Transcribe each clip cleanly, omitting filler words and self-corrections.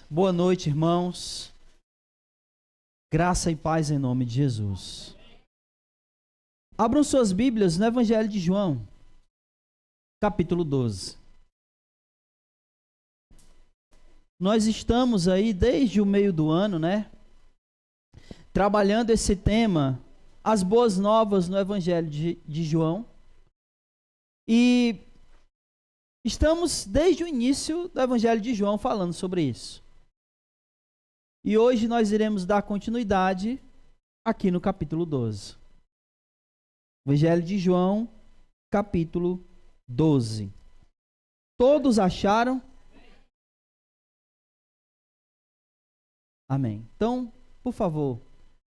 Boa noite, irmãos. Graça e paz em nome de Jesus. Abram suas Bíblias no Evangelho de João, capítulo 12. Nós estamos aí desde o meio do ano, trabalhando esse tema, as boas novas no Evangelho de João. E estamos desde o início do Evangelho de João falando sobre isso. E hoje nós iremos dar continuidade aqui no capítulo 12. Evangelho de João, capítulo 12. Todos acharam? Amém. Então, por favor,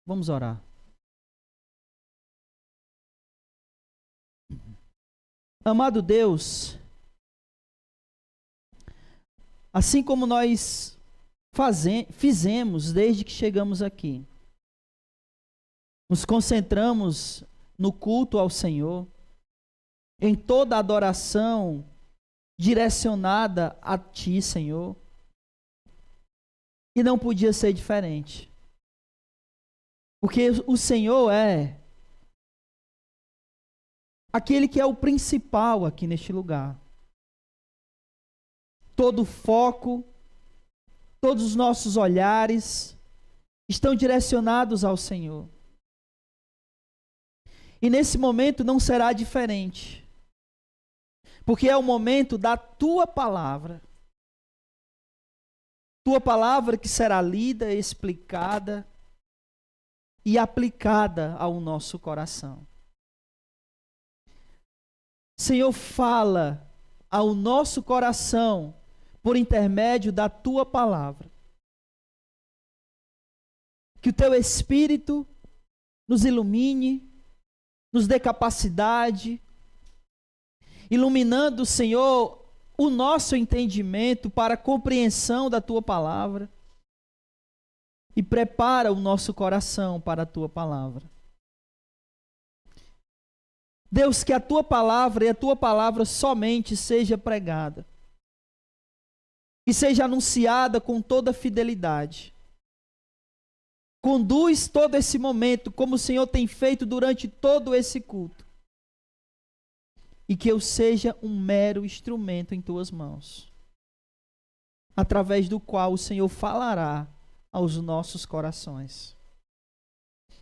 vamos orar. Amado Deus, assim como nós fizemos desde que chegamos aqui, nos concentramos no culto ao Senhor, em toda a adoração direcionada a Ti, Senhor, e não podia ser diferente, porque o Senhor é aquele que é o principal aqui neste lugar. Todo o foco, todos os nossos olhares estão direcionados ao Senhor. E nesse momento não será diferente, porque é o momento da Tua palavra. Tua palavra que será lida, explicada e aplicada ao nosso coração. Senhor, fala ao nosso coração por intermédio da Tua palavra. Que o Teu Espírito nos ilumine, nos dê capacidade, iluminando, Senhor, o nosso entendimento para a compreensão da Tua palavra e prepara o nosso coração para a Tua palavra. Deus, que a Tua palavra e a Tua palavra somente seja pregada e seja anunciada com toda fidelidade. Conduz todo esse momento como o Senhor tem feito durante todo esse culto. E que eu seja um mero instrumento em Tuas mãos, através do qual o Senhor falará aos nossos corações.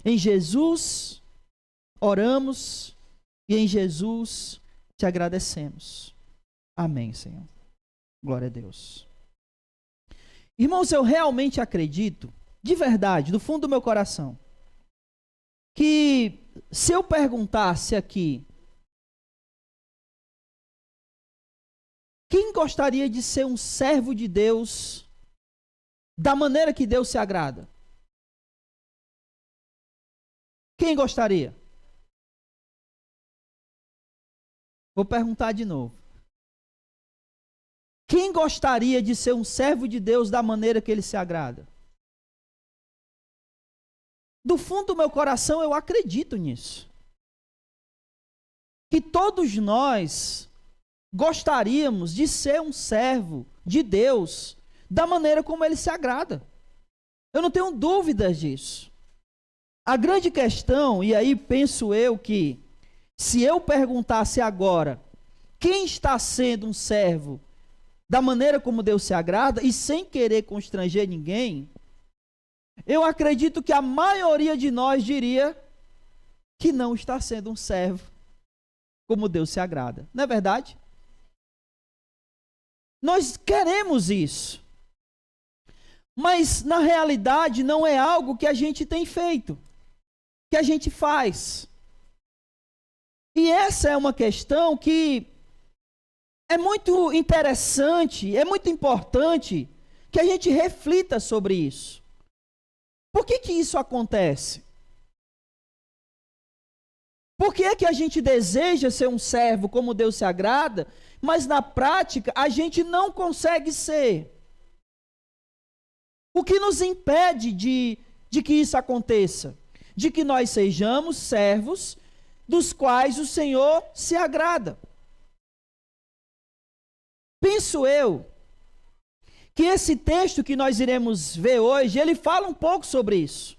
Em Jesus oramos e em Jesus Te agradecemos. Amém, Senhor. Glória a Deus. Irmãos, eu realmente acredito, de verdade, do fundo do meu coração, que se eu perguntasse aqui, quem gostaria de ser um servo de Deus da maneira que Deus se agrada? Quem gostaria? Vou perguntar de novo. Quem gostaria de ser um servo de Deus da maneira que Ele se agrada? Do fundo do meu coração eu acredito nisso. Que todos nós gostaríamos de ser um servo de Deus da maneira como Ele se agrada. Eu não tenho dúvidas disso. A grande questão, e aí penso eu que, se eu perguntasse agora, quem está sendo um servo da maneira como Deus se agrada, e sem querer constranger ninguém, eu acredito que a maioria de nós diria que não está sendo um servo como Deus se agrada. Não é verdade? Nós queremos isso. Mas, na realidade, não é algo que a gente tem feito, que a gente faz. E essa é uma questão que é muito interessante, é muito importante que a gente reflita sobre isso. Por que que isso acontece? Por que que a gente deseja ser um servo como Deus se agrada, mas na prática a gente não consegue ser? O que nos impede de que isso aconteça? De que nós sejamos servos dos quais o Senhor se agrada. Penso eu que esse texto que nós iremos ver hoje, ele fala um pouco sobre isso.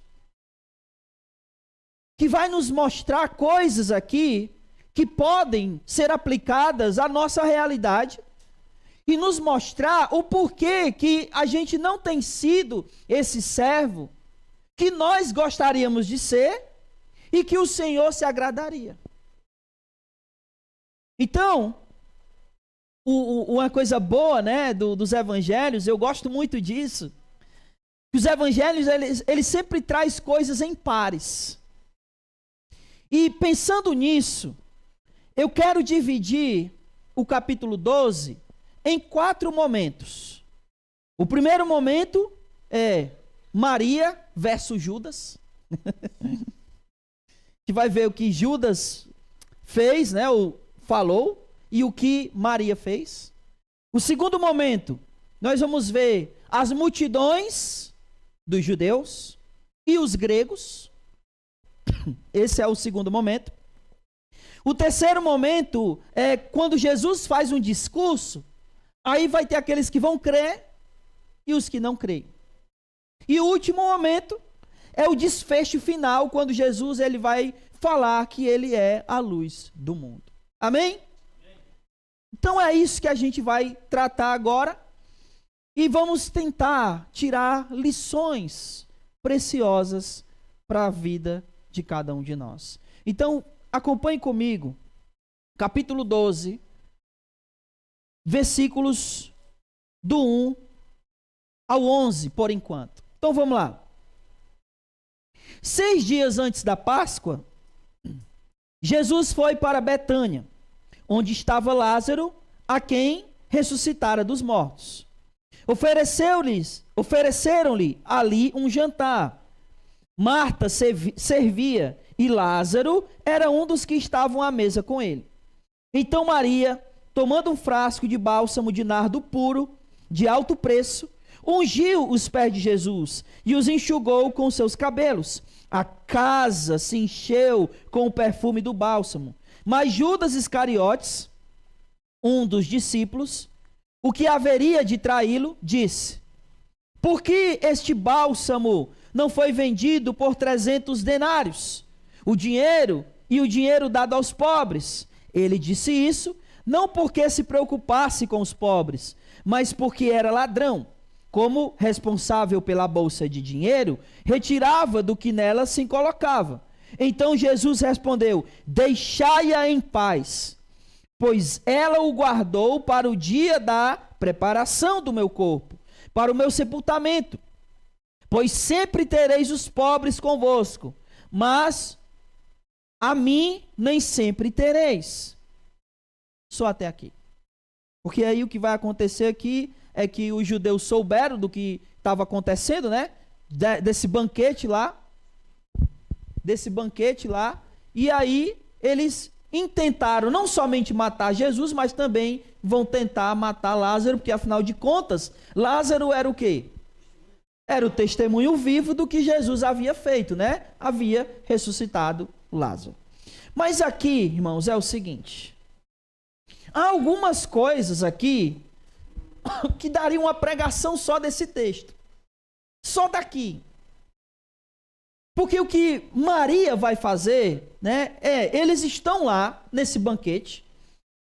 Que vai nos mostrar coisas aqui que podem ser aplicadas à nossa realidade e nos mostrar o porquê que a gente não tem sido esse servo que nós gostaríamos de ser e que o Senhor se agradaria. Então, uma coisa boa, né, dos evangelhos, eu gosto muito disso, que os evangelhos, eles sempre trazem coisas em pares. E pensando nisso, eu quero dividir o capítulo 12 em 4 momentos. O primeiro momento é Maria versus Judas. Que vai ver o que Judas fez, né, ou falou, e o que Maria fez. O segundo momento, nós vamos ver as multidões dos judeus e os gregos. Esse é o segundo momento. O terceiro momento é quando Jesus faz um discurso, aí vai ter aqueles que vão crer e os que não creem. E o último momento é o desfecho final, quando Jesus ele vai falar que ele é a luz do mundo. Amém? Então é isso que a gente vai tratar agora e vamos tentar tirar lições preciosas para a vida de cada um de nós. Então, acompanhe comigo, capítulo 12, versículos do 1 ao 11, por enquanto. Então vamos lá. 6 dias antes da Páscoa, Jesus foi para Betânia, onde estava Lázaro, a quem ressuscitara dos mortos. Ofereceram-lhe ali um jantar. Marta servia e Lázaro era um dos que estavam à mesa com ele. Então Maria, tomando um frasco de bálsamo de nardo puro, de alto preço, ungiu os pés de Jesus e os enxugou com seus cabelos. A casa se encheu com o perfume do bálsamo. Mas Judas Iscariotes, um dos discípulos, o que haveria de traí-lo, disse: por que este bálsamo não foi vendido por 300 denários? O dinheiro dado aos pobres. Ele disse isso, não porque se preocupasse com os pobres, mas porque era ladrão. Como responsável pela bolsa de dinheiro, retirava do que nela se colocava. Então Jesus respondeu: deixai-a em paz, pois ela o guardou para o dia da preparação do meu corpo, para o meu sepultamento. Pois sempre tereis os pobres convosco, mas a mim nem sempre tereis. Só até aqui. Porque aí o que vai acontecer aqui é que os judeus souberam do que estava acontecendo, né? Desse banquete lá. E aí eles intentaram não somente matar Jesus, mas também vão tentar matar Lázaro, porque afinal de contas, Lázaro era o quê? Era o testemunho vivo do que Jesus havia feito, né? Havia ressuscitado Lázaro. Mas aqui, irmãos, é o seguinte. Há algumas coisas aqui que dariam uma pregação só desse texto. Só daqui. Porque o que Maria vai fazer, né, eles estão lá nesse banquete,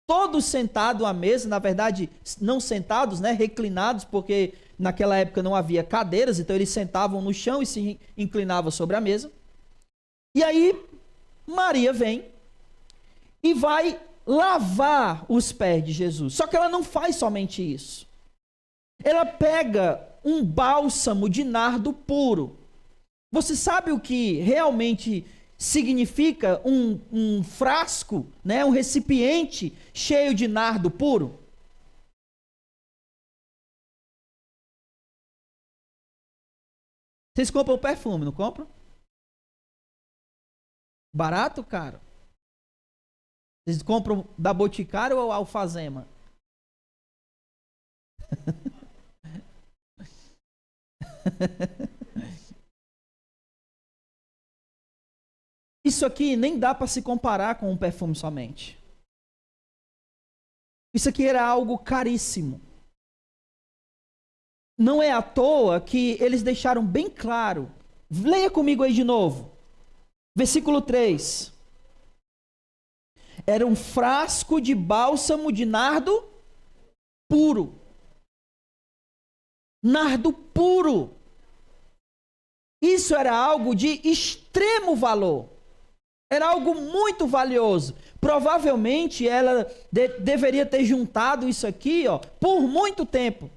todos sentados à mesa, na verdade, não sentados, né, reclinados, porque naquela época não havia cadeiras, então eles sentavam no chão e se inclinavam sobre a mesa. E aí, Maria vem e vai lavar os pés de Jesus. Só que ela não faz somente isso. Ela pega um bálsamo de nardo puro. Você sabe o que realmente significa um frasco, né, um recipiente cheio de nardo puro? Vocês compram perfume, não compram? Barato, caro? Vocês compram da Boticário ou Alfazema? Isso aqui nem dá para se comparar com um perfume somente. Isso aqui era algo caríssimo. Não é à toa que eles deixaram bem claro. Leia comigo aí de novo. Versículo 3. Era um frasco de bálsamo de nardo puro. Nardo puro. Isso era algo de extremo valor. Era algo muito valioso. Provavelmente ela deveria ter juntado isso aqui, por muito tempo.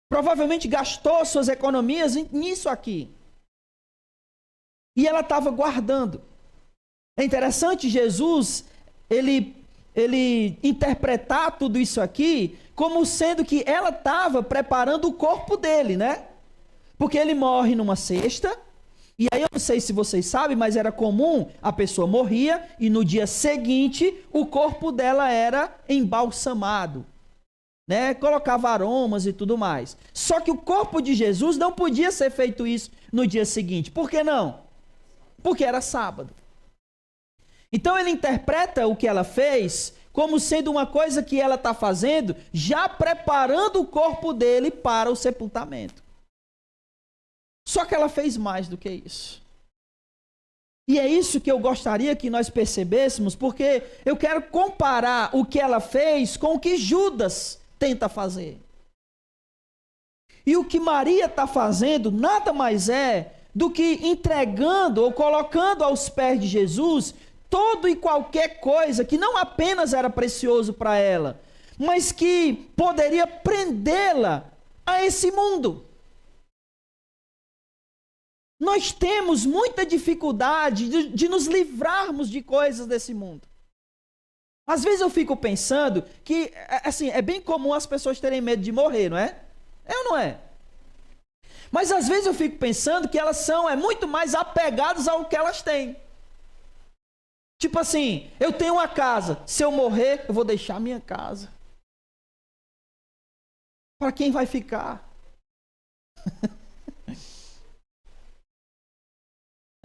Provavelmente gastou suas economias nisso aqui. E ela estava guardando. É interessante Jesus, ele interpretar tudo isso aqui como sendo que ela estava preparando o corpo dele, né? Porque ele morre numa sexta, e aí eu não sei se vocês sabem, mas era comum, a pessoa morria, e no dia seguinte, o corpo dela era embalsamado, né? Colocava aromas e tudo mais. Só que o corpo de Jesus não podia ser feito isso no dia seguinte. Por que não? Porque era sábado. Então ele interpreta o que ela fez como sendo uma coisa que ela está fazendo, já preparando o corpo dele para o sepultamento. Só que ela fez mais do que isso. E é isso que eu gostaria que nós percebêssemos, porque eu quero comparar o que ela fez com o que Judas tenta fazer. E o que Maria está fazendo nada mais é do que entregando ou colocando aos pés de Jesus todo e qualquer coisa que não apenas era precioso para ela, mas que poderia prendê-la a esse mundo. Nós temos muita dificuldade de nos livrarmos de coisas desse mundo. Às vezes eu fico pensando que, assim, é bem comum as pessoas terem medo de morrer, não é? É ou não é? Mas às vezes eu fico pensando que elas são muito mais apegadas ao que elas têm. Tipo assim, eu tenho uma casa, se eu morrer, eu vou deixar a minha casa. Para quem vai ficar?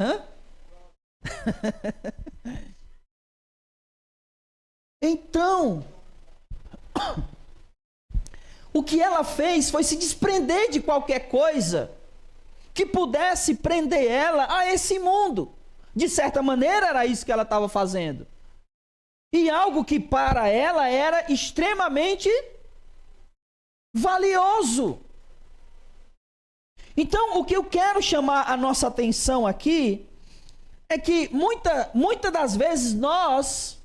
Hã? Então, o que ela fez foi se desprender de qualquer coisa que pudesse prender ela a esse mundo. De certa maneira era isso que ela estava fazendo. E algo que para ela era extremamente valioso. Então, o que eu quero chamar a nossa atenção aqui é que muitas das vezes nós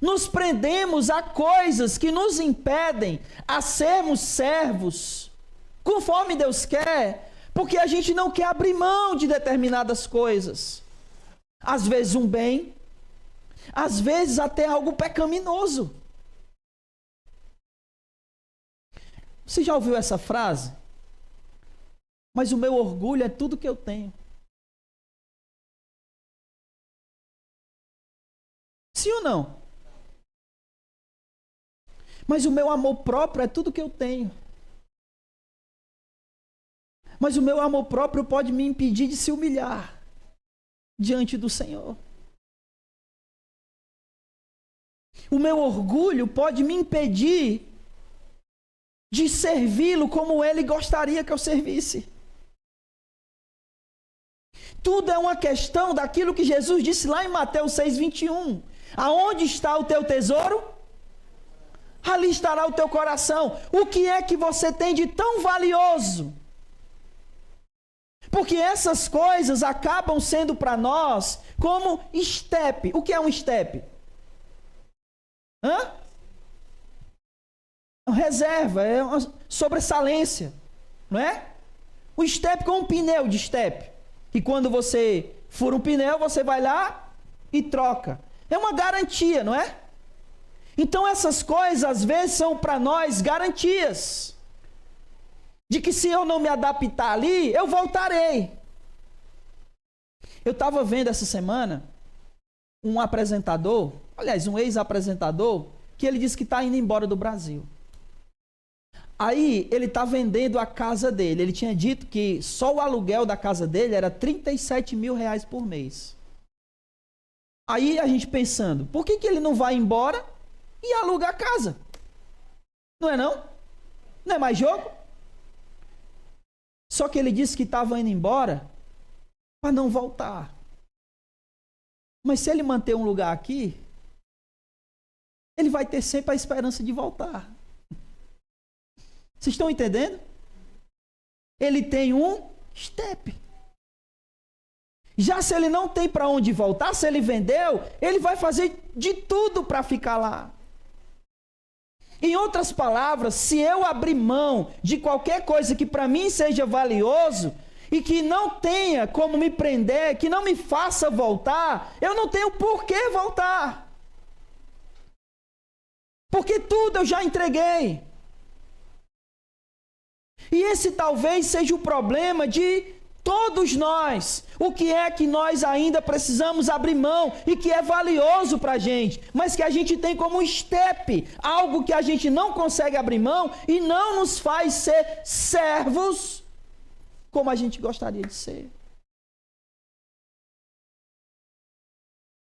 nos prendemos a coisas que nos impedem a sermos servos conforme Deus quer, porque a gente não quer abrir mão de determinadas coisas. Às vezes um bem, às vezes até algo pecaminoso. Você já ouviu essa frase? Mas o meu orgulho é tudo que eu tenho. Sim ou não? Mas o meu amor próprio é tudo que eu tenho. Mas o meu amor próprio pode me impedir de se humilhar diante do Senhor. O meu orgulho pode me impedir de servi-lo como Ele gostaria que eu servisse. Tudo é uma questão daquilo que Jesus disse lá em Mateus 6:21. Aonde está o teu tesouro? Ali estará o teu coração. O que é que você tem de tão valioso? Porque essas coisas acabam sendo para nós como estepe. O que é um estepe? Reserva, é uma sobressalência, não é? O estepe como um pneu de estepe. Que quando você fura um pneu, você vai lá e troca. É uma garantia, não é? Então essas coisas às vezes são para nós garantias de que se eu não me adaptar ali, eu voltarei. Eu estava vendo essa semana um apresentador, aliás, um ex-apresentador, que ele disse que está indo embora do Brasil. Aí ele está vendendo a casa dele. Ele tinha dito que só o aluguel da casa dele era R$37 mil por mês. Aí a gente pensando, por que ele não vai embora e aluga a casa? Não é não? Não é mais jogo? Só que ele disse que estava indo embora para não voltar. Mas se ele manter um lugar aqui, ele vai ter sempre a esperança de voltar. Vocês estão entendendo? Ele tem um step. Já se ele não tem para onde voltar, se ele vendeu, ele vai fazer de tudo para ficar lá. Em outras palavras, se eu abrir mão de qualquer coisa que para mim seja valioso e que não tenha como me prender, que não me faça voltar, eu não tenho por que voltar. Porque tudo eu já entreguei. E esse talvez seja o problema de todos nós. O que é que nós ainda precisamos abrir mão e que é valioso para a gente, mas que a gente tem como step, algo que a gente não consegue abrir mão e não nos faz ser servos como a gente gostaria de ser.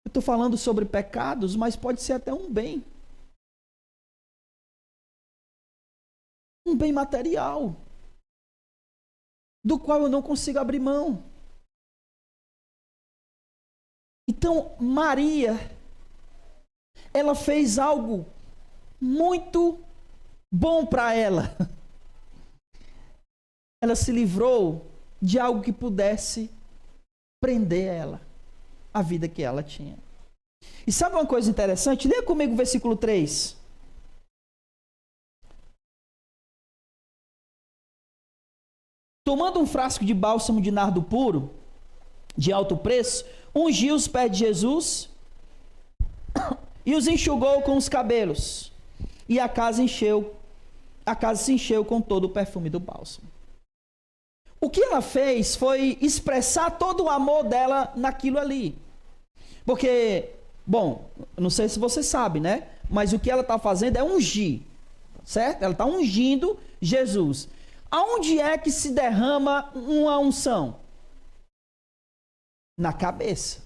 Eu estou falando sobre pecados, mas pode ser até um bem. Um bem material, do qual eu não consigo abrir mão. Então, Maria, ela fez algo muito bom para ela. Ela se livrou de algo que pudesse prender ela, a vida que ela tinha. E sabe uma coisa interessante? Leia comigo o versículo 3. Tomando um frasco de bálsamo de nardo puro, de alto preço, ungiu os pés de Jesus e os enxugou com os cabelos. E a casa se encheu com todo o perfume do bálsamo. O que ela fez foi expressar todo o amor dela naquilo ali. Porque, bom, não sei se você sabe, né? Mas o que ela está fazendo é ungir, certo? Ela está ungindo Jesus. Aonde é que se derrama uma unção? Na cabeça.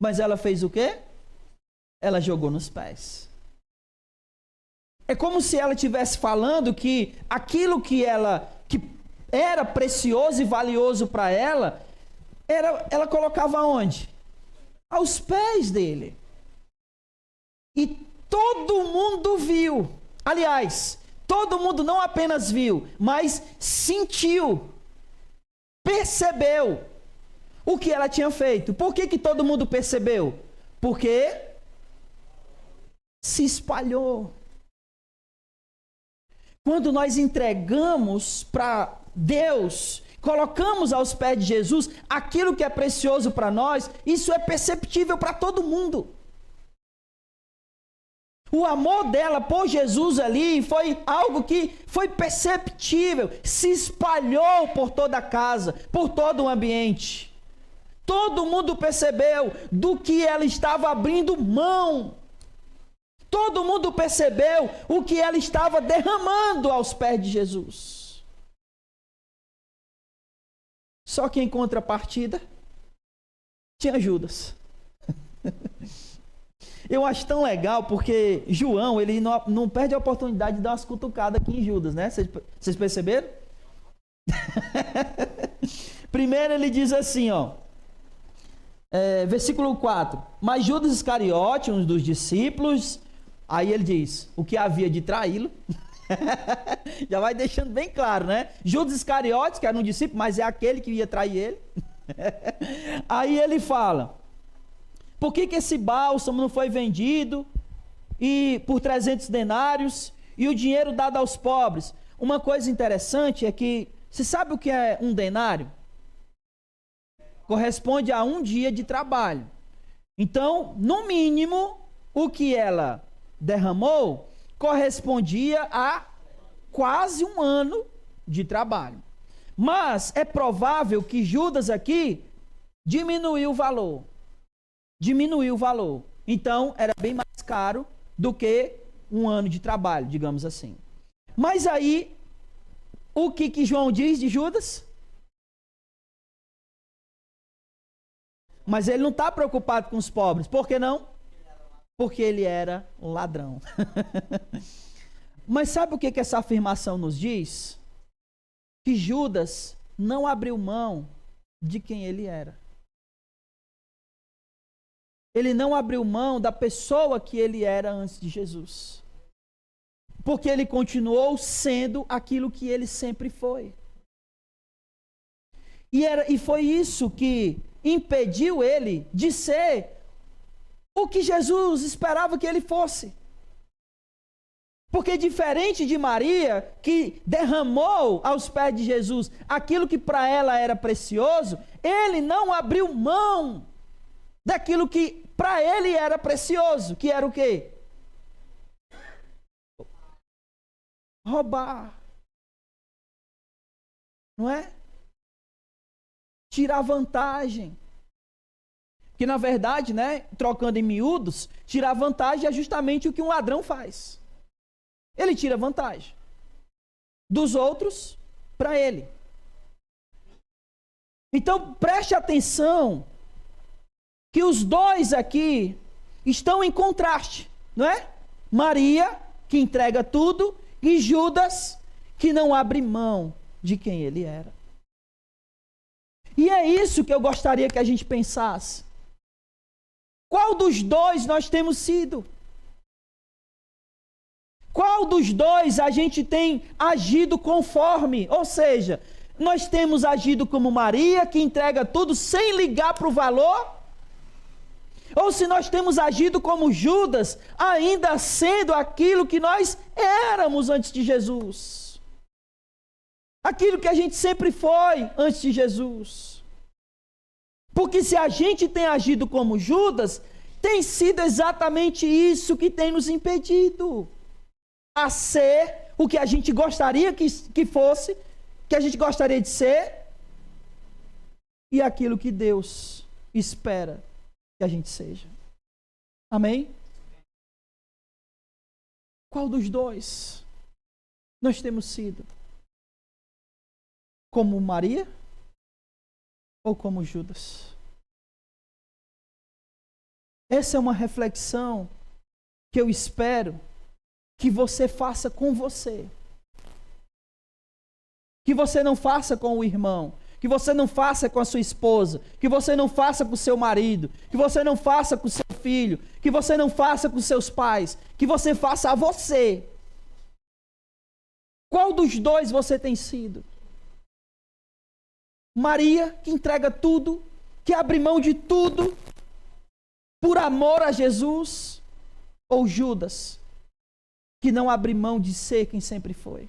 Mas ela fez o quê? Ela jogou nos pés. É como se ela estivesse falando que aquilo que era precioso e valioso para ela, ela colocava onde? Aos pés dele. E todo mundo viu. Aliás, todo mundo não apenas viu, mas sentiu, percebeu o que ela tinha feito. Por que todo mundo percebeu? Porque se espalhou. Quando nós entregamos para Deus, colocamos aos pés de Jesus aquilo que é precioso para nós, isso é perceptível para todo mundo. O amor dela por Jesus ali foi algo que foi perceptível, se espalhou por toda a casa, por todo o ambiente. Todo mundo percebeu do que ela estava abrindo mão. Todo mundo percebeu o que ela estava derramando aos pés de Jesus. Só que em contrapartida, tinha Judas. Eu acho tão legal porque João, ele não perde a oportunidade de dar umas cutucadas aqui em Judas, né? Vocês perceberam? Primeiro ele diz assim, ó, versículo 4. Mas Judas Iscariote, um dos discípulos, aí ele diz, o que havia de traí-lo. Já vai deixando bem claro, né? Judas Iscariote, que era um discípulo, mas é aquele que ia trair ele. Aí ele fala, por que esse bálsamo não foi vendido e por 300 denários e o dinheiro dado aos pobres? Uma coisa interessante é que, você sabe o que é um denário? Corresponde a um dia de trabalho. Então, no mínimo, o que ela derramou correspondia a quase um ano de trabalho. Mas é provável que Judas aqui diminuiu o valor. Diminuiu o valor. Então, era bem mais caro do que um ano de trabalho, digamos assim. Mas aí, o que João diz de Judas? Mas ele não está preocupado com os pobres. Por que não? Porque ele era um ladrão. Mas sabe o que essa afirmação nos diz? Que Judas não abriu mão de quem ele era. Ele não abriu mão da pessoa que ele era antes de Jesus. Porque ele continuou sendo aquilo que ele sempre foi. E foi isso que impediu ele de ser o que Jesus esperava que ele fosse. Porque diferente de Maria, que derramou aos pés de Jesus aquilo que para ela era precioso, ele não abriu mão daquilo que para ele era precioso, que era o quê? Roubar. Não é? Tirar vantagem. Que na verdade, né, trocando em miúdos, tirar vantagem é justamente o que um ladrão faz. Ele tira vantagem dos outros para ele. Então preste atenção que os dois aqui estão em contraste, não é? Maria, que entrega tudo, e Judas, que não abre mão de quem ele era. E é isso que eu gostaria que a gente pensasse. Qual dos dois nós temos sido? Qual dos dois a gente tem agido conforme? Ou seja, nós temos agido como Maria, que entrega tudo sem ligar para o valor? Ou se nós temos agido como Judas, ainda sendo aquilo que nós éramos antes de Jesus. Aquilo que a gente sempre foi antes de Jesus. Porque se a gente tem agido como Judas, tem sido exatamente isso que tem nos impedido a ser o que a gente gostaria que fosse, que a gente gostaria de ser, e aquilo que Deus espera que a gente seja. Amém? Qual dos dois nós temos sido? Como Maria ou como Judas? Essa é uma reflexão que eu espero que você faça com você. Que você não faça com o irmão. Que você não faça com a sua esposa. Que você não faça com o seu marido. Que você não faça com o seu filho. Que você não faça com seus pais. Que você faça a você. Qual dos dois você tem sido? Maria, que entrega tudo, que abre mão de tudo por amor a Jesus? Ou Judas, que não abre mão de ser quem sempre foi?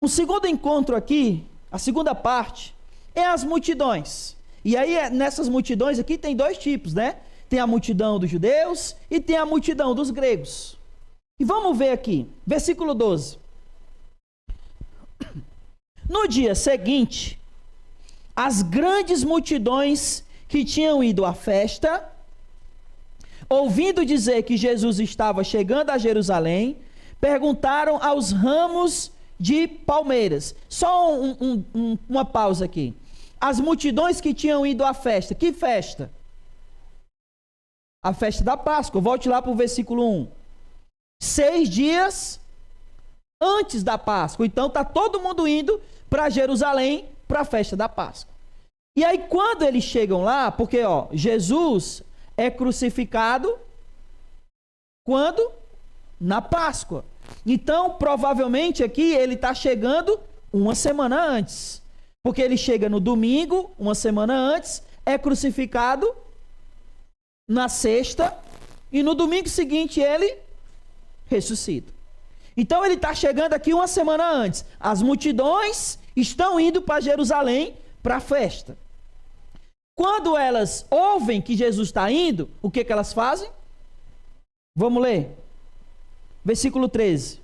O segundo encontro aqui, a segunda parte, é as multidões. E aí, nessas multidões aqui, tem dois tipos, né? Tem a multidão dos judeus e tem a multidão dos gregos. E vamos ver aqui, versículo 12. No dia seguinte, as grandes multidões que tinham ido à festa, ouvindo dizer que Jesus estava chegando a Jerusalém, perguntaram aos ramos de palmeiras. Só uma pausa aqui. As multidões que tinham ido à festa. Que festa? A festa da Páscoa. Volte lá para o versículo 1. 6 dias antes da Páscoa. Então está todo mundo indo para Jerusalém para a festa da Páscoa. E aí quando eles chegam lá, porque Jesus é crucificado quando? Na Páscoa. Então, provavelmente aqui ele está chegando uma semana antes. Porque ele chega no domingo, uma semana antes, é crucificado na sexta, e no domingo seguinte ele ressuscita. Então ele está chegando aqui uma semana antes. As multidões estão indo para Jerusalém para a festa. Quando elas ouvem que Jesus está indo, o que elas fazem? Vamos ler. Versículo 13.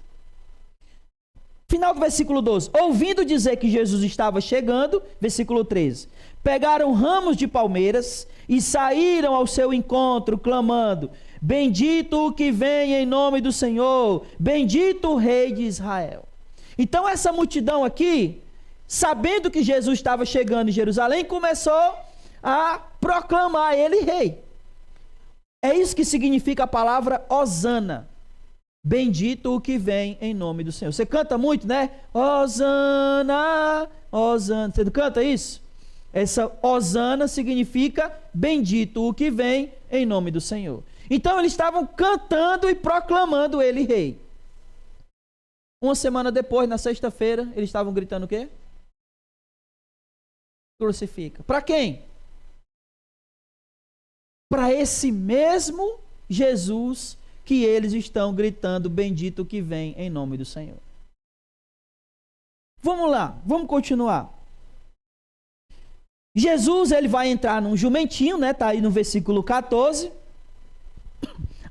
Final do versículo 12. Ouvindo dizer que Jesus estava chegando, versículo 13. Pegaram ramos de palmeiras e saíram ao seu encontro, clamando: Bendito o que vem em nome do Senhor, bendito o Rei de Israel. Então essa multidão aqui, sabendo que Jesus estava chegando em Jerusalém, começou a proclamar ele rei. É isso que significa a palavra Hosana. bendito o que vem em nome do Senhor. Você canta muito, né? Hosana, Hosana. Você não canta isso? Essa Hosana significa bendito o que vem em nome do Senhor. Então eles estavam cantando e proclamando ele rei. Uma semana depois, na sexta-feira, eles estavam gritando o quê? Crucifica. Para quem? Para esse mesmo Jesus que eles estão gritando, bendito que vem em nome do Senhor. Vamos lá, vamos continuar. Jesus, ele vai entrar num jumentinho, né? Tá aí no versículo 14.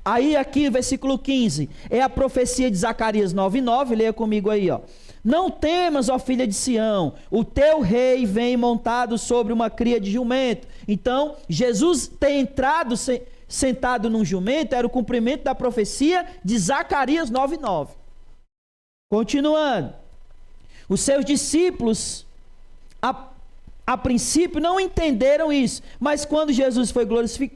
Aí aqui no versículo 15, é a profecia de Zacarias 9:9, leia comigo aí, ó. Não temas, ó filha de Sião, o teu rei vem montado sobre uma cria de jumento. Então, Jesus ter entrado sentado num jumento era o cumprimento da profecia de Zacarias 9:9. Continuando. Os seus discípulos, a princípio, não entenderam isso, mas quando Jesus foi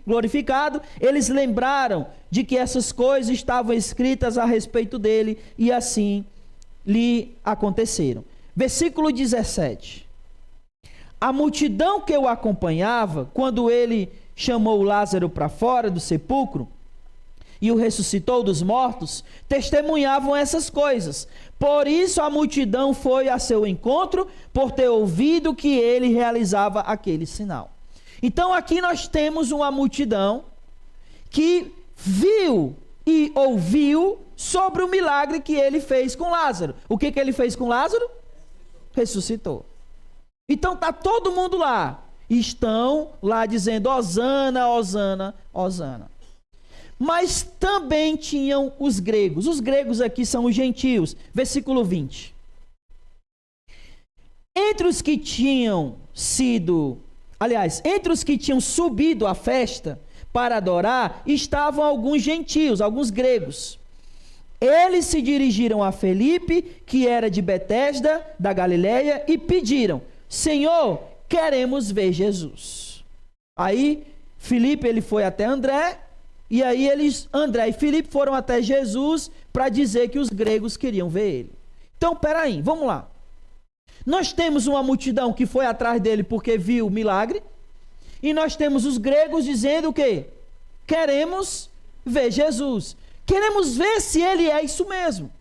glorificado, eles lembraram de que essas coisas estavam escritas a respeito dele e assim lhe aconteceram. Versículo 17. A multidão que o acompanhava, quando ele chamou Lázaro para fora do sepulcro e o ressuscitou dos mortos, testemunhavam essas coisas. Por isso a multidão foi a seu encontro, por ter ouvido que ele realizava aquele sinal. Então aqui nós temos uma multidão que viu e ouviu sobre o milagre que ele fez com Lázaro. O que ele fez com Lázaro? Ressuscitou. Então está todo mundo lá. Estão lá dizendo Hosana, Hosana, Hosana. Mas também tinham os gregos. Os gregos aqui são os gentios. Versículo 20. Entre os que tinham subido à festa para adorar, estavam alguns gentios, alguns gregos. Eles se dirigiram a Felipe, que era de Betesda, da Galileia, e pediram: Senhor, queremos ver Jesus. Aí, Felipe, ele foi até André, e aí André e Felipe foram até Jesus para dizer que os gregos queriam ver ele. Então, peraí, vamos lá. Nós temos uma multidão que foi atrás dele porque viu o milagre, e nós temos os gregos dizendo o quê? Queremos ver Jesus. Queremos ver se ele é isso mesmo.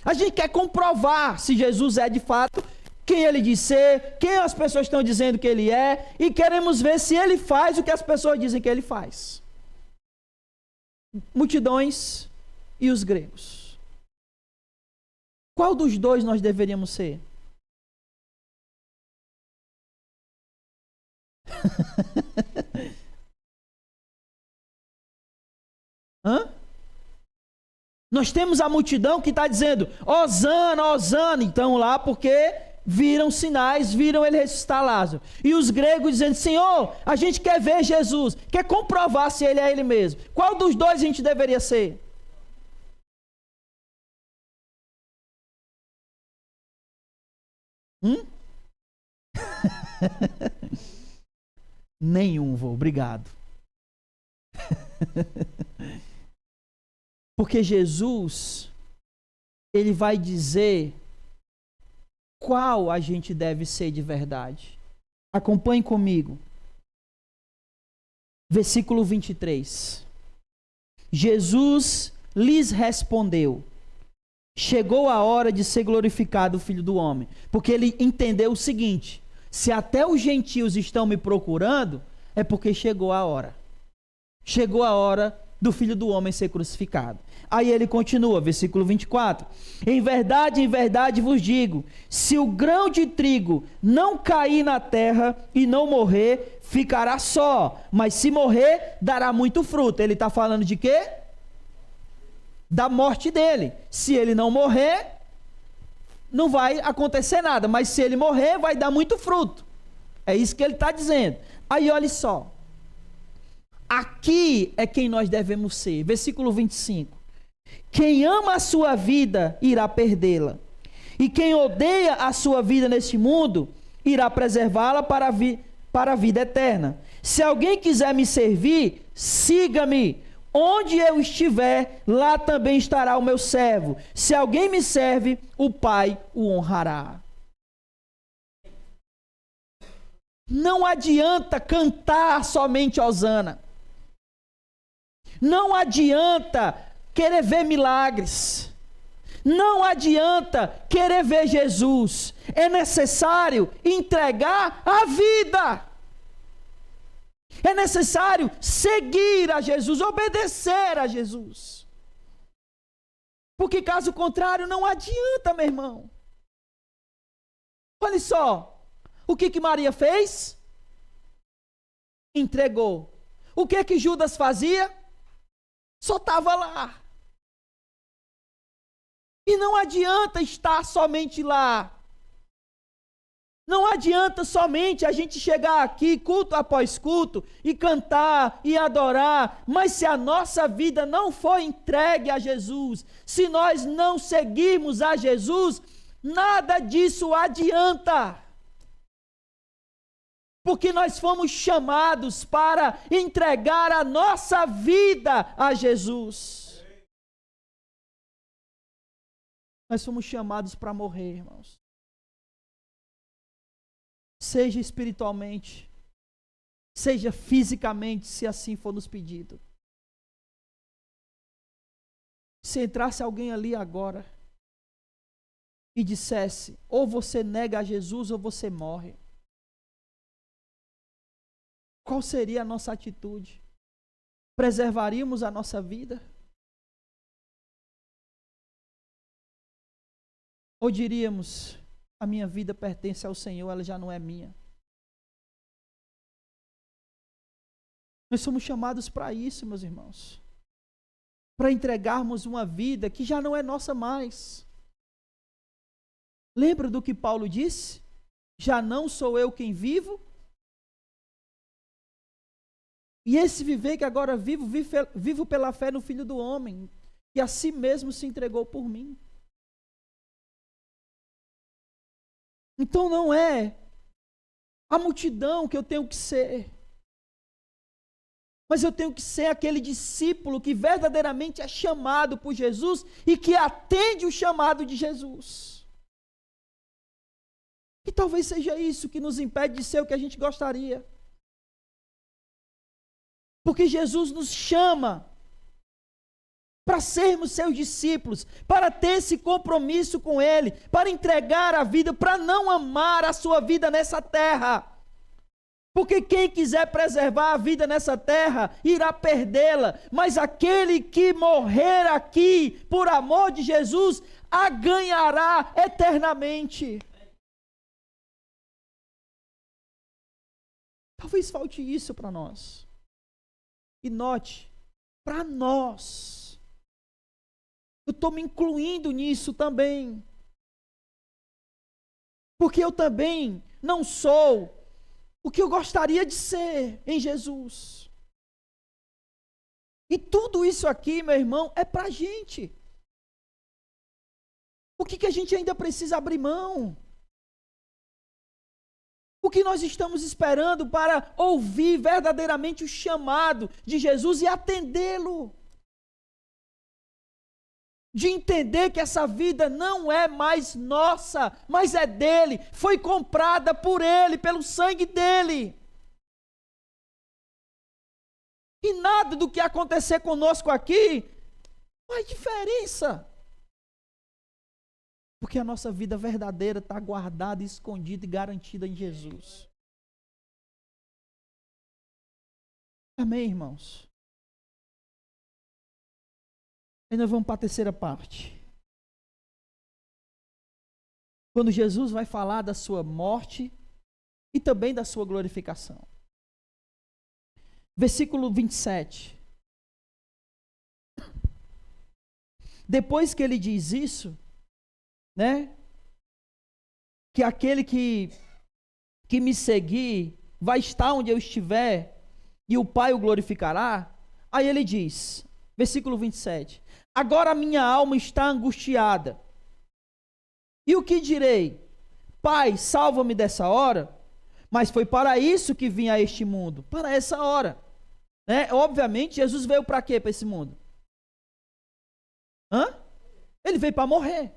A gente quer comprovar se Jesus é de fato quem ele diz ser, quem as pessoas estão dizendo que ele é, e queremos ver se ele faz o que as pessoas dizem que ele faz. Multidões e os gregos. Qual dos dois nós deveríamos ser? Hã? Nós temos a multidão que está dizendo Hosana, Hosana, então lá porque viram sinais, viram ele ressuscitar Lázaro. E os gregos dizendo: Senhor, a gente quer ver Jesus, quer comprovar se ele é ele mesmo. Qual dos dois a gente deveria ser? Nenhum, vô, obrigado. Porque Jesus, ele vai dizer qual a gente deve ser de verdade. Acompanhe comigo. Versículo 23. Jesus lhes respondeu: chegou a hora de ser glorificado o Filho do Homem. Porque ele entendeu o seguinte: se até os gentios estão me procurando, é porque chegou a hora. Chegou a hora do Filho do Homem ser crucificado. Aí ele continua, versículo 24. Em verdade vos digo, se o grão de trigo não cair na terra e não morrer, ficará só. Mas se morrer, dará muito fruto. Ele está falando de quê? Da morte dele. Se ele não morrer, não vai acontecer nada. Mas se ele morrer, vai dar muito fruto. É isso que ele está dizendo. Aí olha só. Aqui é quem nós devemos ser. Versículo 25. Quem ama a sua vida irá perdê-la. E quem odeia a sua vida neste mundo irá preservá-la para a vida eterna. Se alguém quiser me servir, siga-me. Onde eu estiver, lá também estará o meu servo. Se alguém me serve, o Pai o honrará. Não adianta cantar somente hosana. Não adianta querer ver milagres. Não adianta querer ver Jesus. É necessário entregar a vida. É necessário seguir a Jesus, obedecer a Jesus. Porque caso contrário, não adianta, meu irmão. Olha só, o que Maria fez? Entregou. O que Judas fazia? Só estava lá. E não adianta estar somente lá. Não adianta somente a gente chegar aqui, culto após culto, e cantar e adorar, mas se a nossa vida não for entregue a Jesus, se nós não seguirmos a Jesus, nada disso adianta. Porque nós fomos chamados para entregar a nossa vida a Jesus. Nós fomos chamados para morrer, irmãos. Seja espiritualmente, seja fisicamente, se assim for nos pedido. Se entrasse alguém ali agora e dissesse, ou você nega a Jesus ou você morre, qual seria a nossa atitude? Preservaríamos a nossa vida? Ou diríamos, a minha vida pertence ao Senhor, ela já não é minha? Nós somos chamados para isso, meus irmãos. Para entregarmos uma vida que já não é nossa mais. Lembra do que Paulo disse? Já não sou eu quem vivo. E esse viver que agora vivo pela fé no Filho do Homem, que a si mesmo se entregou por mim. Então não é a multidão que eu tenho que ser, mas eu tenho que ser aquele discípulo que verdadeiramente é chamado por Jesus e que atende o chamado de Jesus. E talvez seja isso que nos impede de ser o que a gente gostaria. Porque Jesus nos chama para sermos seus discípulos, para ter esse compromisso com Ele, para entregar a vida, para não amar a sua vida nessa terra. Porque quem quiser preservar a vida nessa terra, irá perdê-la. Mas aquele que morrer aqui, por amor de Jesus, a ganhará eternamente. Talvez falte isso para nós. E note, para nós. Eu estou me incluindo nisso também. Porque eu também não sou o que eu gostaria de ser em Jesus. E tudo isso aqui, meu irmão, é para a gente. O que a gente ainda precisa abrir mão? O que nós estamos esperando para ouvir verdadeiramente o chamado de Jesus e atendê-lo? De entender que essa vida não é mais nossa, mas é dele, foi comprada por ele, pelo sangue dele. E nada do que acontecer conosco aqui faz diferença. Porque a nossa vida verdadeira está guardada, escondida e garantida em Jesus. Amém, irmãos? Aí nós vamos para a terceira parte. Quando Jesus vai falar da sua morte e também da sua glorificação. Versículo 27. Depois que ele diz isso, né? Que aquele que me seguir vai estar onde eu estiver e o Pai o glorificará. Aí ele diz, versículo 27. Agora a minha alma está angustiada. E o que direi? Pai, salva-me dessa hora. Mas foi para isso que vim a este mundo, para essa hora. Né? Obviamente, Jesus veio para quê para esse mundo? Hã? Ele veio para morrer.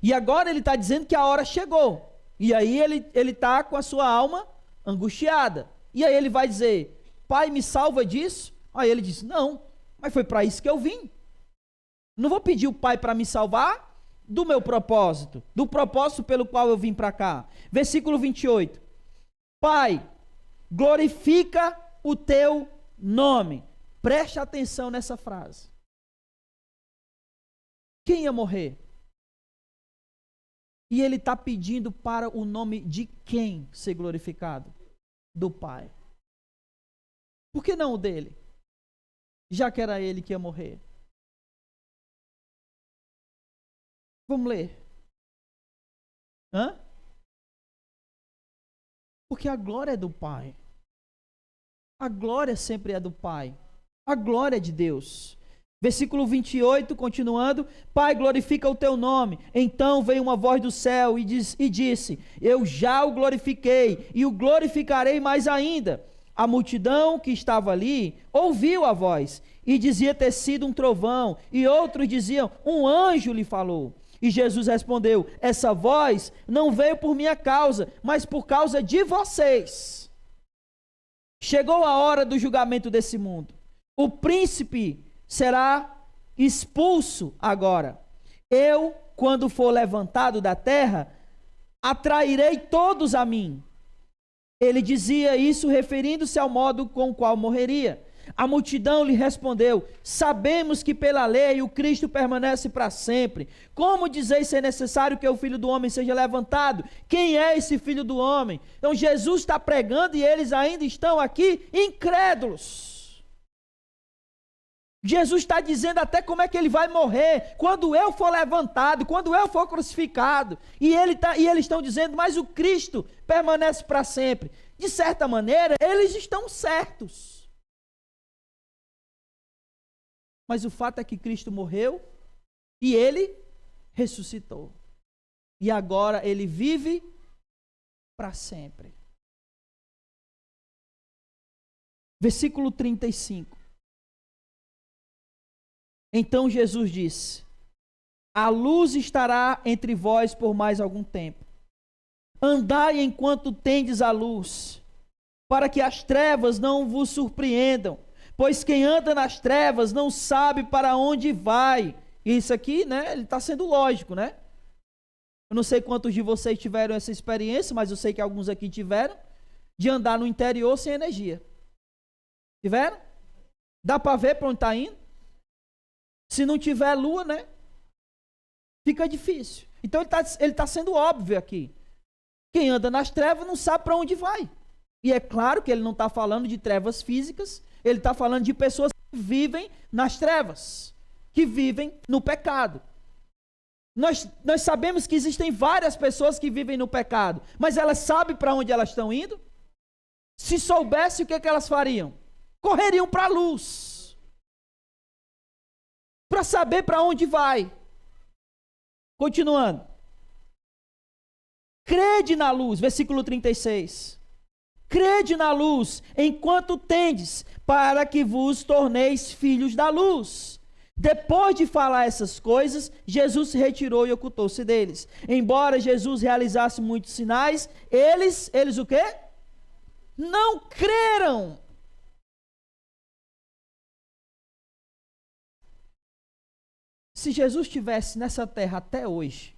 E agora ele está dizendo que a hora chegou. E aí ele está com a sua alma angustiada. E aí ele vai dizer, Pai, me salva disso? Aí ele diz, não, mas foi para isso que eu vim. Não vou pedir o Pai para me salvar do meu propósito, do propósito pelo qual eu vim para cá. Versículo 28. Pai, glorifica o teu nome. Preste atenção nessa frase. Quem ia morrer? E ele está pedindo para o nome de quem ser glorificado? Do Pai. Por que não o dele? Já que era ele que ia morrer. Vamos ler. Hã? Porque a glória é do Pai. A glória sempre é do Pai. A glória é de Deus. Versículo 28, continuando. Pai, glorifica o teu nome. Então veio uma voz do céu e disse, eu já o glorifiquei e o glorificarei mais ainda. A multidão que estava ali ouviu a voz e dizia ter sido um trovão, e outros diziam, um anjo lhe falou. E Jesus respondeu, essa voz não veio por minha causa, mas por causa de vocês. Chegou a hora do julgamento desse mundo. O príncipe será expulso agora. Eu, quando for levantado da terra, atrairei todos a mim. Ele dizia isso referindo-se ao modo com o qual morreria. A multidão lhe respondeu, sabemos que pela lei o Cristo permanece para sempre. Como dizeis ser necessário que o Filho do Homem seja levantado? Quem é esse Filho do Homem? Então Jesus está pregando e eles ainda estão aqui incrédulos. Jesus está dizendo até como é que ele vai morrer, quando eu for levantado, quando eu for crucificado. E eles estão dizendo, mas o Cristo permanece para sempre. De certa maneira, eles estão certos. Mas o fato é que Cristo morreu e ele ressuscitou. E agora ele vive para sempre. Versículo 35. Então Jesus disse, a luz estará entre vós por mais algum tempo. Andai enquanto tendes a luz, para que as trevas não vos surpreendam. Pois quem anda nas trevas não sabe para onde vai. Isso aqui, né, ele está sendo lógico, né? Eu não sei quantos de vocês tiveram essa experiência, mas eu sei que alguns aqui tiveram, de andar no interior sem energia. Tiveram? Dá para ver para onde está indo? Se não tiver lua, né? Fica difícil. Então ele tá sendo óbvio aqui. Quem anda nas trevas não sabe para onde vai. E é claro que ele não está falando de trevas físicas, ele está falando de pessoas que vivem nas trevas, que vivem no pecado. Nós sabemos que existem várias pessoas que vivem no pecado, mas elas sabem para onde elas estão indo? Se soubessem, o que elas fariam? Correriam para a luz, para saber para onde vai. Continuando. Crede na luz, versículo 36. Crede na luz, enquanto tendes, para que vos torneis filhos da luz. Depois de falar essas coisas, Jesus se retirou e ocultou-se deles. Embora Jesus realizasse muitos sinais, eles o quê? Não creram. Se Jesus estivesse nessa terra até hoje,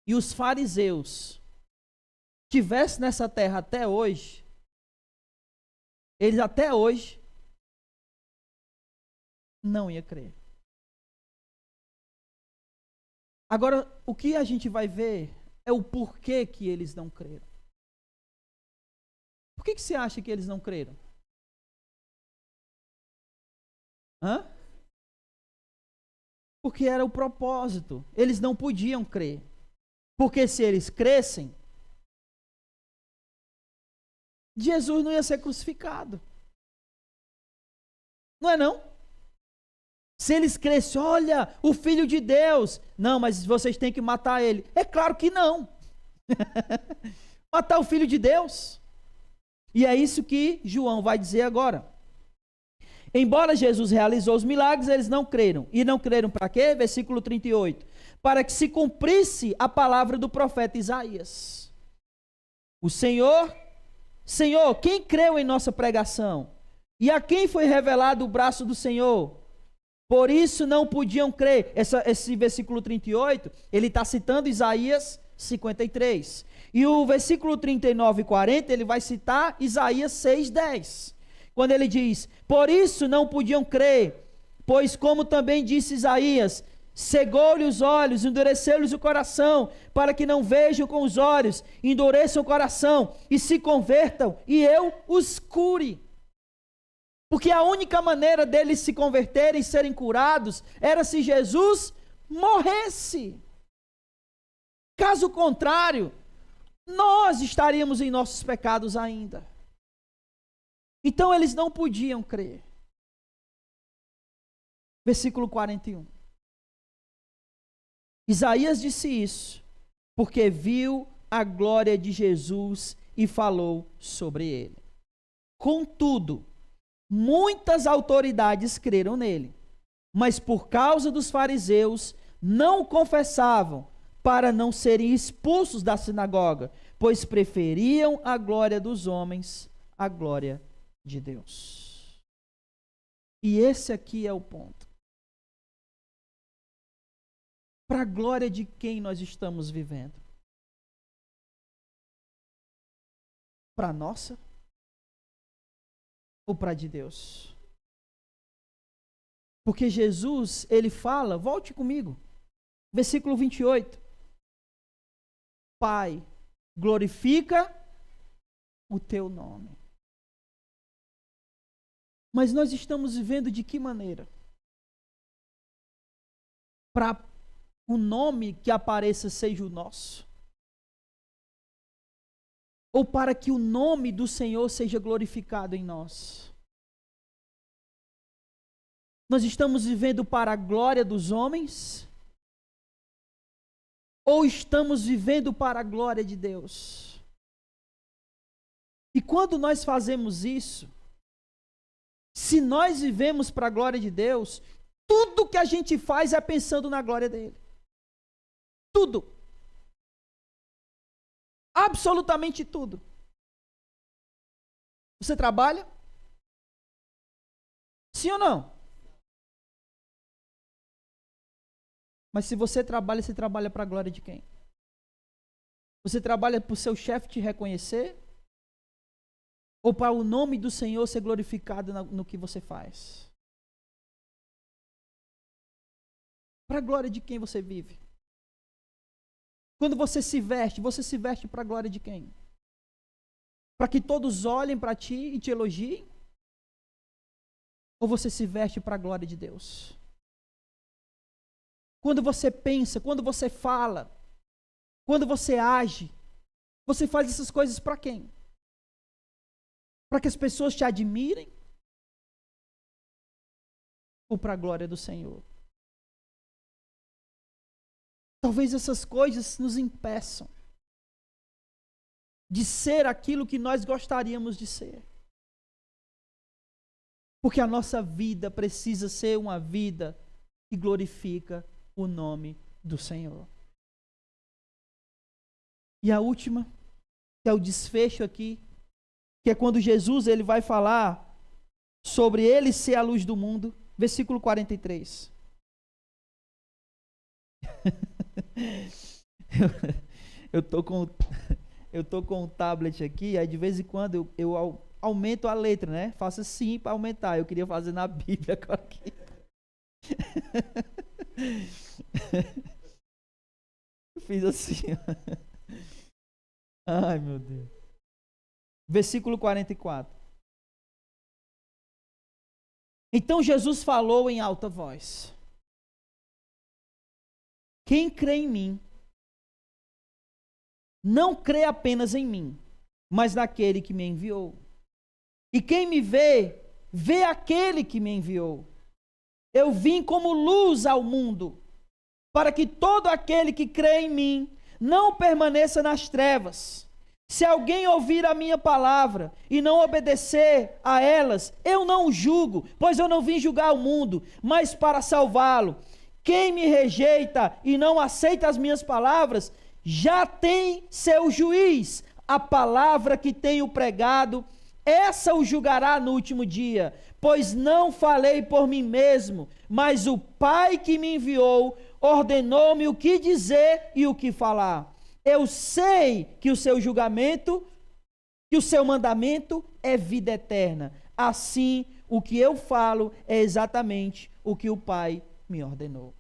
e os fariseus estivessem nessa terra até hoje, eles até hoje não iam crer. Agora, o que a gente vai ver é o porquê que eles não creram. Por que você acha que eles não creram? Porque era o propósito. Eles não podiam crer. Porque se eles crescem, Jesus não ia ser crucificado. Não é não? Se eles crescem, olha, o Filho de Deus. Não, mas vocês têm que matar ele. É claro que não. Matar o Filho de Deus? E é isso que João vai dizer agora. Embora Jesus realizou os milagres, eles não creram. E não creram para quê? Versículo 38. Para que se cumprisse a palavra do profeta Isaías. O Senhor, quem creu em nossa pregação? E a quem foi revelado o braço do Senhor? Por isso não podiam crer. Esse versículo 38, ele está citando Isaías 53. E o versículo 39 e 40, ele vai citar Isaías 6:10. Quando ele diz, por isso não podiam crer, pois como também disse Isaías, cegou-lhe os olhos, endureceu-lhes o coração, para que não vejam com os olhos, endureçam o coração, e se convertam, e eu os cure. Porque a única maneira deles se converterem e serem curados, era se Jesus morresse. Caso contrário, nós estaríamos em nossos pecados ainda. Então eles não podiam crer. Versículo 41. Isaías disse isso, porque viu a glória de Jesus e falou sobre ele. Contudo, muitas autoridades creram nele, mas por causa dos fariseus, não o confessavam, para não serem expulsos da sinagoga, pois preferiam a glória dos homens à glória de Deus. E esse aqui é o ponto. Para a glória de quem nós estamos vivendo? Para a nossa? Ou para a de Deus? Porque Jesus, ele fala, volte comigo, versículo 28. Pai, glorifica o teu nome. Mas nós estamos vivendo de que maneira? Para o nome que apareça seja o nosso? Ou para que o nome do Senhor seja glorificado em nós? Nós estamos vivendo para a glória dos homens? Ou estamos vivendo para a glória de Deus? E quando nós fazemos isso, se nós vivemos para a glória de Deus, tudo que a gente faz é pensando na glória dele. Tudo. Absolutamente tudo. Você trabalha? Sim ou não? Mas se você trabalha para a glória de quem? Você trabalha para o seu chefe te reconhecer? Ou para o nome do Senhor ser glorificado no que você faz? Para a glória de quem você vive? Quando você se veste para a glória de quem? Para que todos olhem para ti e te elogiem? Ou você se veste para a glória de Deus? Quando você pensa, quando você fala, quando você age, você faz essas coisas para quem? Para que as pessoas te admirem? Ou para a glória do Senhor? Talvez essas coisas nos impeçam de ser aquilo que nós gostaríamos de ser. Porque a nossa vida precisa ser uma vida que glorifica o nome do Senhor. E a última, que é o desfecho aqui, que é quando Jesus ele vai falar sobre ele ser a luz do mundo, versículo 43. Eu tô com o tablet aqui, aí de vez em quando eu aumento a letra, né? Faço assim para aumentar. Eu queria fazer na Bíblia agora aqui. Eu fiz assim. Ai, meu Deus. Versículo 44. Então Jesus falou em alta voz: quem crê em mim, não crê apenas em mim, mas naquele que me enviou. E quem me vê, vê aquele que me enviou. Eu vim como luz ao mundo, para que todo aquele que crê em mim não permaneça nas trevas. Se alguém ouvir a minha palavra e não obedecer a elas, eu não o julgo, pois eu não vim julgar o mundo, mas para salvá-lo. Quem me rejeita e não aceita as minhas palavras, já tem seu juiz. A palavra que tenho pregado, essa o julgará no último dia, pois não falei por mim mesmo, mas o Pai que me enviou ordenou-me o que dizer e o que falar. Eu sei que o seu julgamento, que o seu mandamento é vida eterna. Assim, o que eu falo é exatamente o que o Pai me ordenou.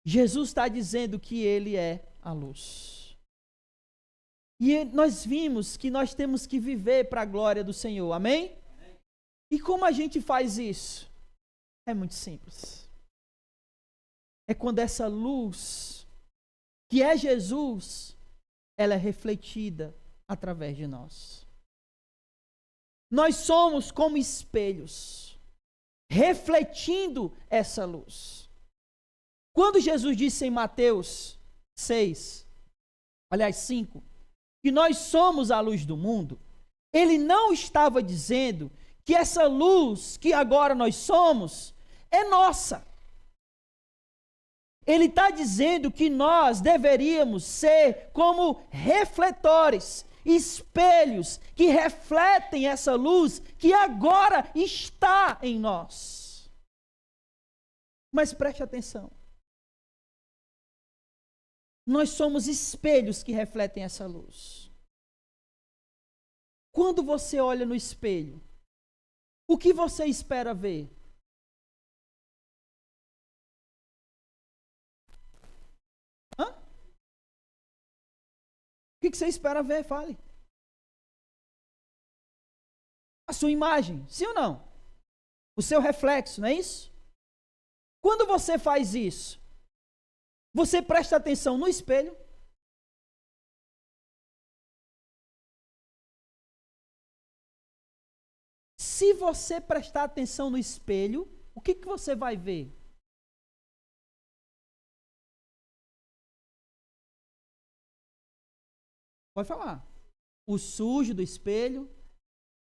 Jesus está dizendo que Ele é a luz. E nós vimos que nós temos que viver para a glória do Senhor, amém? E como a gente faz isso? É muito simples. É quando essa luz, que é Jesus, ela é refletida através de nós. Nós somos como espelhos, refletindo essa luz. Quando Jesus disse em Mateus 5, que nós somos a luz do mundo, ele não estava dizendo que essa luz que agora nós somos é nossa. Ele está dizendo que nós deveríamos ser como refletores, espelhos que refletem essa luz que agora está em nós. Mas preste atenção. Nós somos espelhos que refletem essa luz. Quando você olha no espelho, o que você espera ver? Hã? O que você espera ver? Fale. A sua imagem, sim ou não? O seu reflexo, não é isso? Quando você faz isso, você presta atenção no espelho? Se você prestar atenção no espelho, o que você vai ver? Pode falar. O sujo do espelho,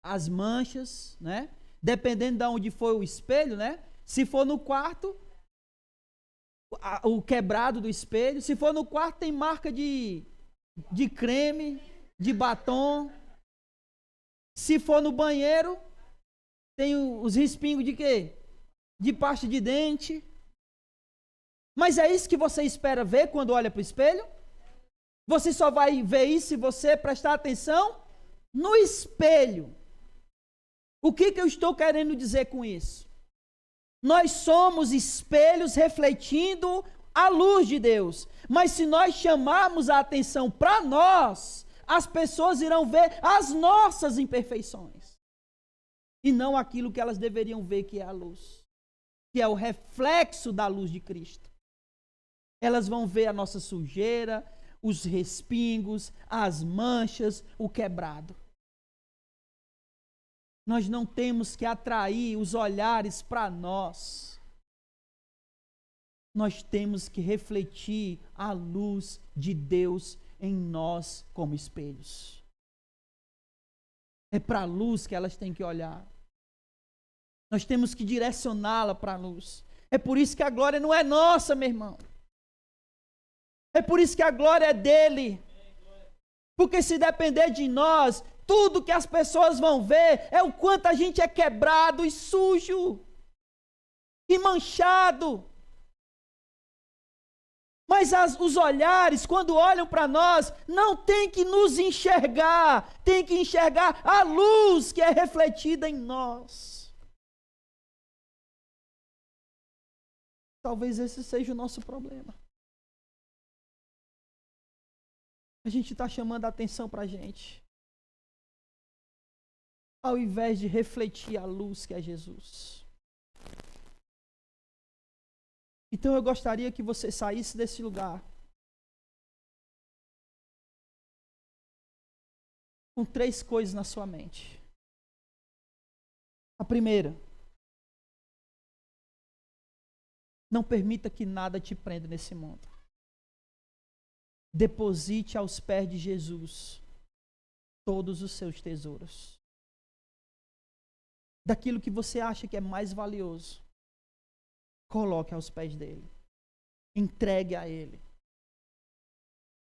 as manchas, né? Dependendo de onde foi o espelho, né? Se for no quarto, o quebrado do espelho. Se for no quarto, tem marca de creme, de batom. Se for no banheiro, tem os respingos de quê? De pasta de dente. Mas é isso que você espera ver quando olha para o espelho? Você só vai ver isso se você prestar atenção no espelho. O que eu estou querendo dizer com isso? Nós somos espelhos refletindo a luz de Deus. Mas se nós chamarmos a atenção para nós, as pessoas irão ver as nossas imperfeições. E não aquilo que elas deveriam ver, que é a luz. Que é o reflexo da luz de Cristo. Elas vão ver a nossa sujeira, os respingos, as manchas, o quebrado. Nós não temos que atrair os olhares para nós. Nós temos que refletir a luz de Deus em nós como espelhos. É para a luz que elas têm que olhar. Nós temos que direcioná-la para a luz. É por isso que a glória não é nossa, meu irmão. É por isso que a glória é dele. Porque se depender de nós, tudo que as pessoas vão ver é o quanto a gente é quebrado e sujo e manchado. Mas os olhares, quando olham para nós, não tem que nos enxergar, tem que enxergar a luz que é refletida em nós. Talvez esse seja o nosso problema. A gente está chamando a atenção para a gente, ao invés de refletir a luz que é Jesus. Então eu gostaria que você saísse desse lugar com 3 coisas na sua mente. A primeira, não permita que nada te prenda nesse mundo. Deposite aos pés de Jesus todos os seus tesouros. Daquilo que você acha que é mais valioso, coloque aos pés dele. Entregue a ele.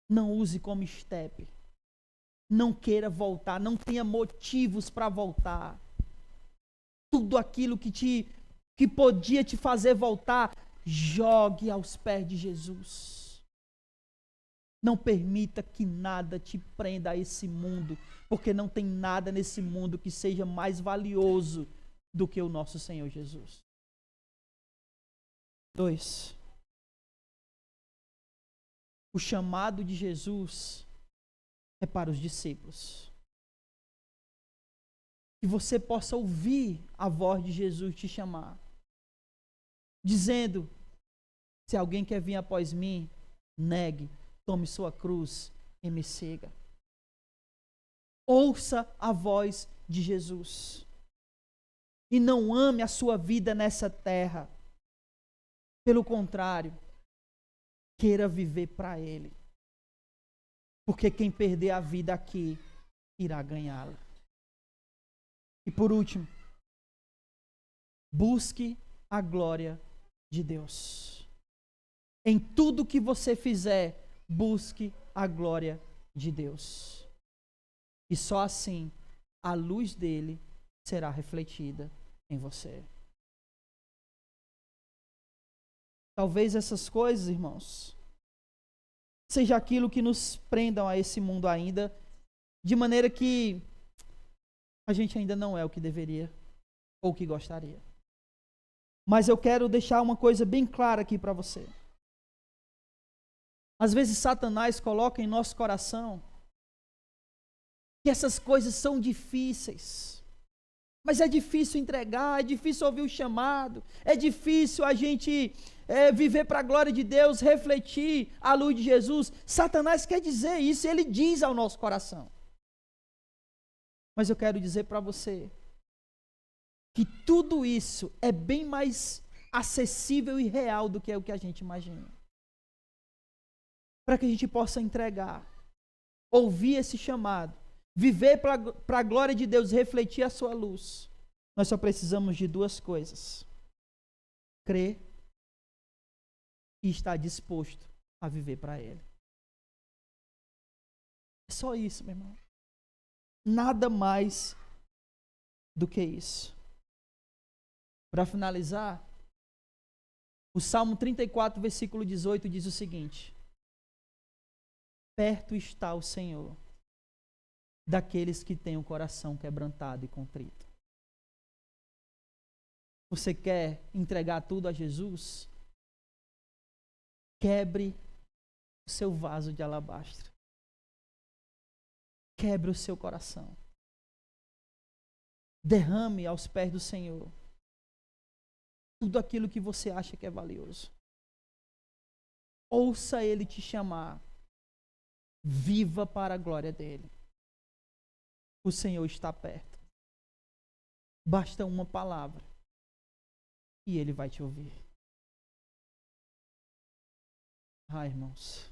Não use como estepe. Não queira voltar, não tenha motivos para voltar. Tudo aquilo que podia te fazer voltar, jogue aos pés de Jesus. Não permita que nada te prenda a esse mundo, porque não tem nada nesse mundo que seja mais valioso do que o nosso Senhor Jesus. 2. O chamado de Jesus é para os discípulos. Que você possa ouvir a voz de Jesus te chamar, dizendo: se alguém quer vir após mim, negue, tome sua cruz e me siga. Ouça a voz de Jesus. E não ame a sua vida nessa terra. Pelo contrário, queira viver para Ele. Porque quem perder a vida aqui, irá ganhá-la. E por último, busque a glória de Deus. Em tudo que você fizer, busque a glória de Deus. E só assim, a luz dele será refletida em você. Talvez essas coisas, irmãos, seja aquilo que nos prendam a esse mundo ainda, de maneira que a gente ainda não é o que deveria ou o que gostaria. Mas eu quero deixar uma coisa bem clara aqui para você. Às vezes Satanás coloca em nosso coração que essas coisas são difíceis. Mas é difícil entregar, é difícil ouvir o chamado, é difícil a gente viver para a glória de Deus, refletir a luz de Jesus. Satanás quer dizer isso, ele diz ao nosso coração. Mas eu quero dizer para você que tudo isso é bem mais acessível e real do que é o que a gente imagina. Para que a gente possa entregar, ouvir esse chamado, viver para a glória de Deus, refletir a sua luz, nós só precisamos de duas coisas: crer e estar disposto a viver para Ele. É só isso, meu irmão. Nada mais do que isso. Para finalizar, o Salmo 34, versículo 18 diz o seguinte: perto está o Senhor daqueles que têm o coração quebrantado e contrito. Você quer entregar tudo a Jesus? Quebre o seu vaso de alabastro. Quebre o seu coração. Derrame aos pés do Senhor tudo aquilo que você acha que é valioso. Ouça Ele te chamar. Viva para a glória dEle. O Senhor está perto. Basta uma palavra e Ele vai te ouvir. Irmãos,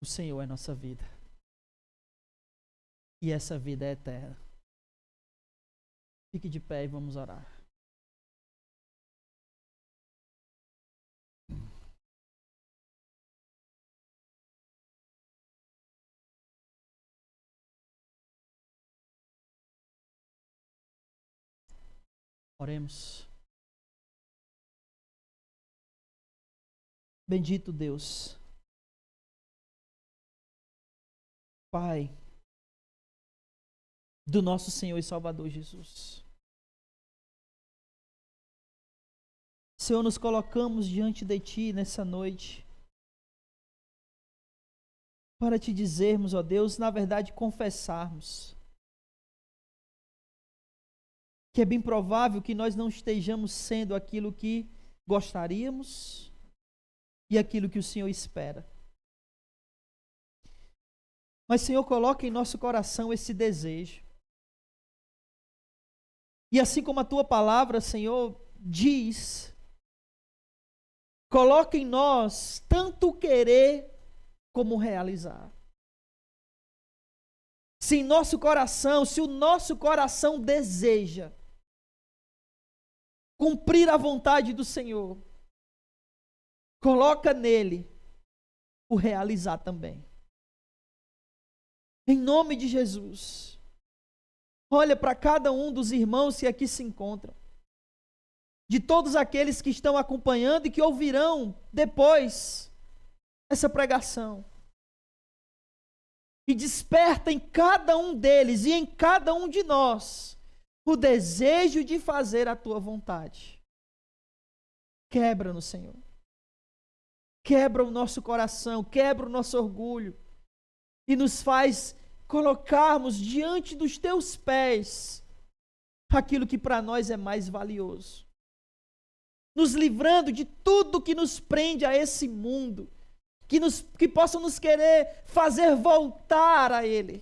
o Senhor é nossa vida. E essa vida é eterna. Fique de pé e vamos orar. Oremos. Bendito Deus, Pai do nosso Senhor e Salvador Jesus. Senhor, nos colocamos diante de Ti nessa noite para Te dizermos, ó Deus, na verdade confessarmos que é bem provável que nós não estejamos sendo aquilo que gostaríamos e aquilo que o Senhor espera. Mas, Senhor, coloca em nosso coração esse desejo. E assim como a Tua palavra, Senhor, diz, coloca em nós tanto o querer como o realizar. se o nosso coração deseja cumprir a vontade do Senhor, coloca nele o realizar também. Em nome de Jesus, olha para cada um dos irmãos que aqui se encontram, de todos aqueles que estão acompanhando e que ouvirão depois essa pregação. E desperta em cada um deles e em cada um de nós o desejo de fazer a tua vontade. Quebra-nos, Senhor. Quebra o nosso coração, quebra o nosso orgulho e nos faz colocarmos diante dos teus pés aquilo que para nós é mais valioso. Nos livrando de tudo que nos prende a esse mundo, que possam nos querer fazer voltar a Ele.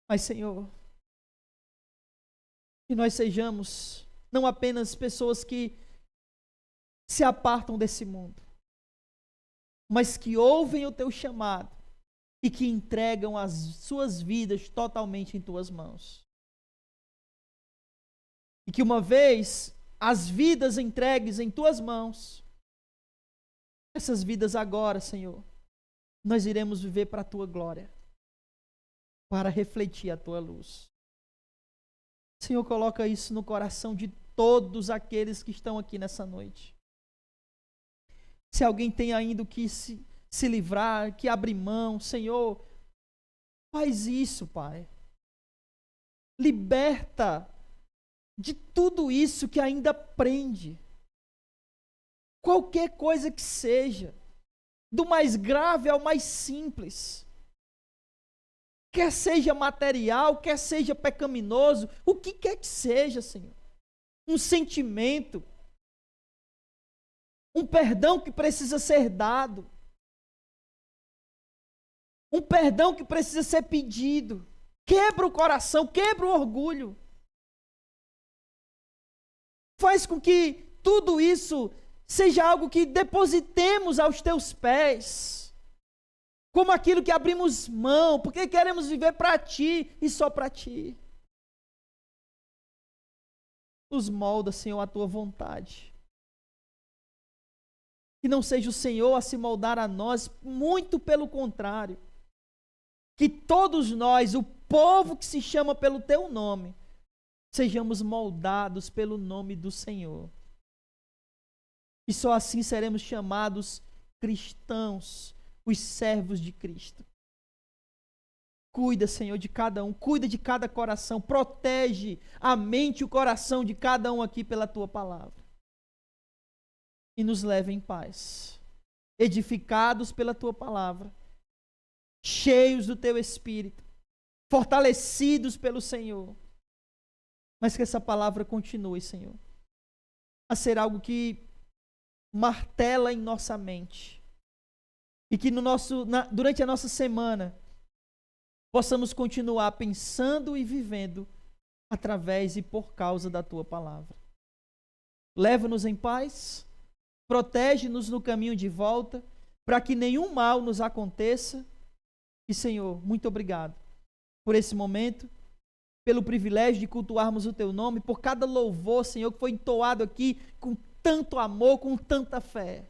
Mas, Senhor, que nós sejamos não apenas pessoas que se apartam desse mundo, mas que ouvem o Teu chamado e que entregam as suas vidas totalmente em Tuas mãos. E que uma vez as vidas entregues em Tuas mãos, essas vidas agora, Senhor, nós iremos viver para a Tua glória, para refletir a Tua luz. Senhor, coloca isso no coração de todos aqueles que estão aqui nessa noite. Se alguém tem ainda que se livrar, que abrir mão, Senhor, faz isso, Pai. Liberta de tudo isso que ainda prende. Qualquer coisa que seja, do mais grave ao mais simples. Quer seja material, quer seja pecaminoso, o que quer que seja, Senhor. Um sentimento, um perdão que precisa ser dado, um perdão que precisa ser pedido. Quebra o coração, quebra o orgulho. Faz com que tudo isso seja algo que depositemos aos teus pés, como aquilo que abrimos mão, porque queremos viver para ti e só para ti. Nos molda, Senhor, a tua vontade. Que não seja o Senhor a se moldar a nós, muito pelo contrário. Que todos nós, o povo que se chama pelo teu nome, sejamos moldados pelo nome do Senhor. E só assim seremos chamados cristãos, os servos de Cristo. Cuida, Senhor, de cada um, cuida de cada coração, protege a mente e o coração de cada um aqui pela tua palavra. E nos leve em paz, edificados pela tua palavra, cheios do teu Espírito, fortalecidos pelo Senhor. Mas que essa palavra continue, Senhor, a ser algo que martela em nossa mente. E que durante a nossa semana possamos continuar pensando e vivendo através e por causa da tua palavra. Leva-nos em paz, protege-nos no caminho de volta, para que nenhum mal nos aconteça. E, Senhor, muito obrigado por esse momento, pelo privilégio de cultuarmos o teu nome, por cada louvor, Senhor, que foi entoado aqui com tanto amor, com tanta fé.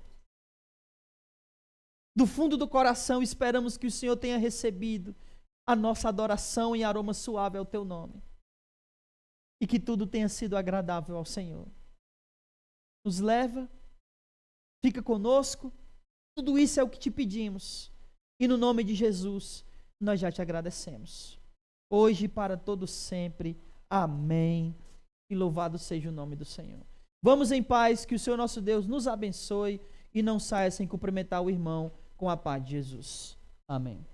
Do fundo do coração esperamos que o Senhor tenha recebido a nossa adoração em aroma suave ao teu nome. E que tudo tenha sido agradável ao Senhor. Nos leva, fica conosco, tudo isso é o que te pedimos. E no nome de Jesus, nós já te agradecemos. Hoje e para todos sempre. Amém. E louvado seja o nome do Senhor. Vamos em paz, que o Senhor nosso Deus nos abençoe e não saia sem cumprimentar o irmão com a paz de Jesus. Amém.